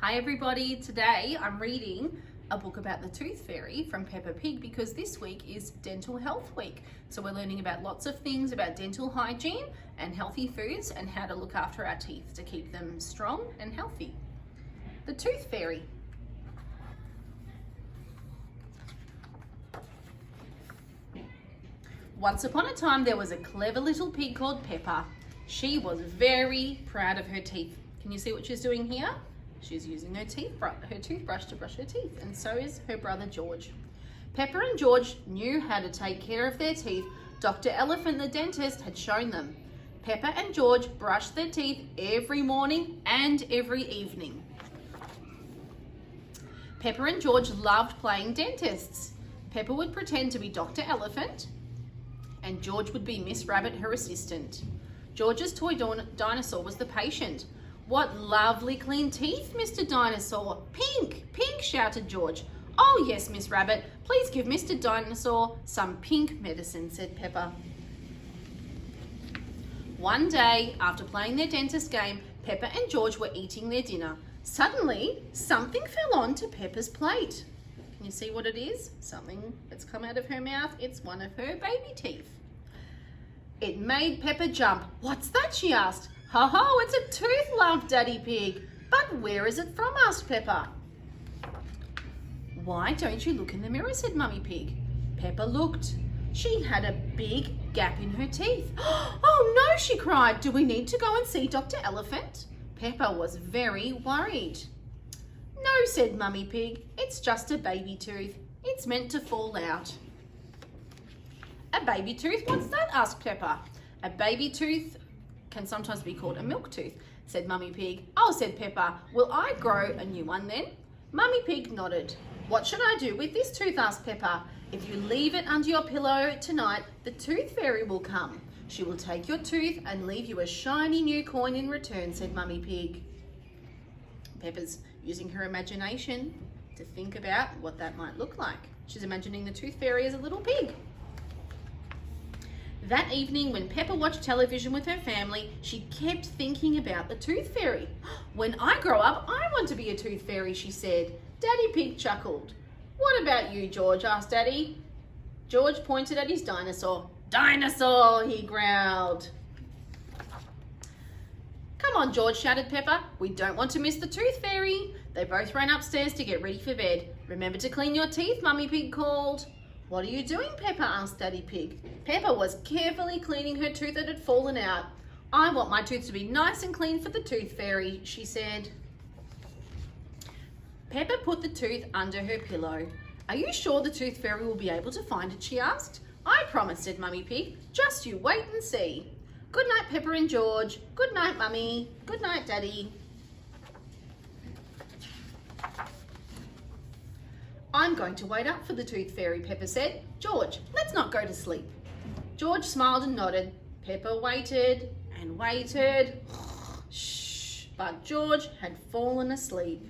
Hi everybody, today I'm reading a book about the Tooth Fairy from Peppa Pig because this week is Dental Health Week. So we're learning about lots of things about dental hygiene and healthy foods and how to look after our teeth to keep them strong and healthy. The Tooth Fairy. Once upon a time there was a clever little pig called Peppa. She was very proud of her teeth. Can you see what she's doing here? She's using her toothbrush to brush her teeth, and so is her brother George. Peppa and George knew how to take care of their teeth. Dr. Elephant the dentist had shown them. Peppa and George brushed their teeth every morning and every evening. Peppa and George loved playing dentists. Peppa would pretend to be Dr. Elephant, and George would be Miss Rabbit, her assistant. George's toy dinosaur was the patient. "What lovely clean teeth, Mr. Dinosaur. Pink, pink," shouted George. "Oh yes, Miss Rabbit, please give Mr. Dinosaur some pink medicine," said Peppa. One day, after playing their dentist game, Peppa and George were eating their dinner. Suddenly, something fell onto Peppa's plate. Can you see what it is? Something that's come out of her mouth. It's one of her baby teeth. It made Peppa jump. "What's that?" she asked. "Ho ho, it's a tooth," laughed Daddy Pig. "But where is it from?" asked Peppa. "Why don't you look in the mirror?" said Mummy Pig. Peppa looked. She had a big gap in her teeth. "Oh no," she cried. "Do we need to go and see Dr. Elephant?" Peppa was very worried. "No," said Mummy Pig. "It's just a baby tooth. It's meant to fall out." "A baby tooth? What's that?" asked Peppa. "A baby tooth can sometimes be called a milk tooth," said Mummy Pig. "Oh," said Peppa. "Will I grow a new one then?" Mummy Pig nodded. "What should I do with this tooth?" asked Peppa. "If you leave it under your pillow tonight, the Tooth Fairy will come. She will take your tooth and leave you a shiny new coin in return," said Mummy Pig. Peppa's using her imagination to think about what that might look like. She's imagining the Tooth Fairy as a little pig. That evening, when Peppa watched television with her family, she kept thinking about the Tooth Fairy. "When I grow up, I want to be a Tooth Fairy," she said. Daddy Pig chuckled. "What about you, George?" asked Daddy. George pointed at his dinosaur. "Dinosaur," he growled. "Come on, George," shouted Peppa. "We don't want to miss the Tooth Fairy." They both ran upstairs to get ready for bed. "Remember to clean your teeth," Mummy Pig called. "What are you doing, Peppa?" asked Daddy Pig. Peppa was carefully cleaning her tooth that had fallen out. "I want my tooth to be nice and clean for the Tooth Fairy," she said. Peppa put the tooth under her pillow. "Are you sure the Tooth Fairy will be able to find it?" she asked. "I promise," said Mummy Pig. "Just you wait and see." "Good night, Peppa and George." "Good night, Mummy." "Good night, Daddy." "I'm going to wait up for the Tooth Fairy," Peppa said. "George, let's not go to sleep." George smiled and nodded. Peppa waited and waited. Shh, but George had fallen asleep.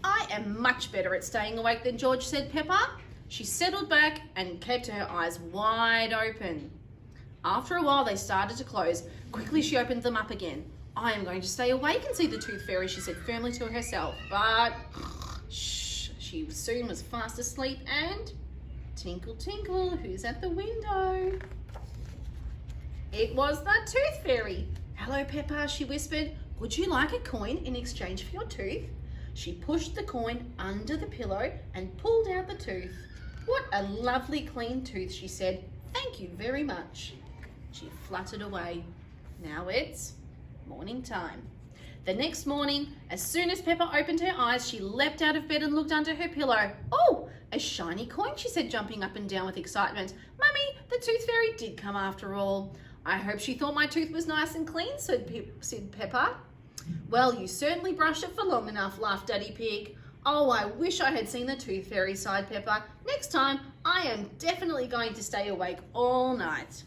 "I am much better at staying awake than George," said Peppa. She settled back and kept her eyes wide open. After a while, they started to close. Quickly, she opened them up again. "I am going to stay awake and see the Tooth Fairy," she said firmly to herself. But shh, she soon was fast asleep and tinkle, tinkle, who's at the window? It was the Tooth Fairy. "Hello, Peppa," she whispered. "Would you like a coin in exchange for your tooth?" She pushed the coin under the pillow and pulled out the tooth. "What a lovely clean tooth," she said. "Thank you very much." She fluttered away. Now it's morning time. The next morning, as soon as Peppa opened her eyes, she leapt out of bed and looked under her pillow. "Oh, a shiny coin," she said, jumping up and down with excitement. "Mummy, the Tooth Fairy did come after all." "I hope she thought my tooth was nice and clean," said Peppa. "Well, you certainly brushed it for long enough," laughed Daddy Pig. "Oh, I wish I had seen the Tooth Fairy," sighed Peppa. "Next time, I am definitely going to stay awake all night."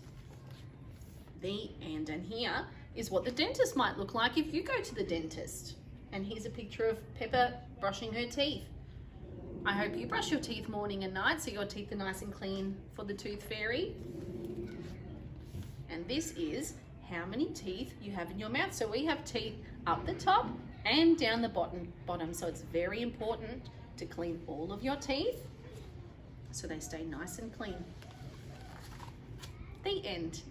The end. And here is what the dentist might look like if you go to the dentist. And here's a picture of Peppa brushing her teeth. I hope you brush your teeth morning and night so your teeth are nice and clean for the Tooth Fairy. And this is how many teeth you have in your mouth. So we have teeth up the top and down the bottom. So it's very important to clean all of your teeth so they stay nice and clean. The end.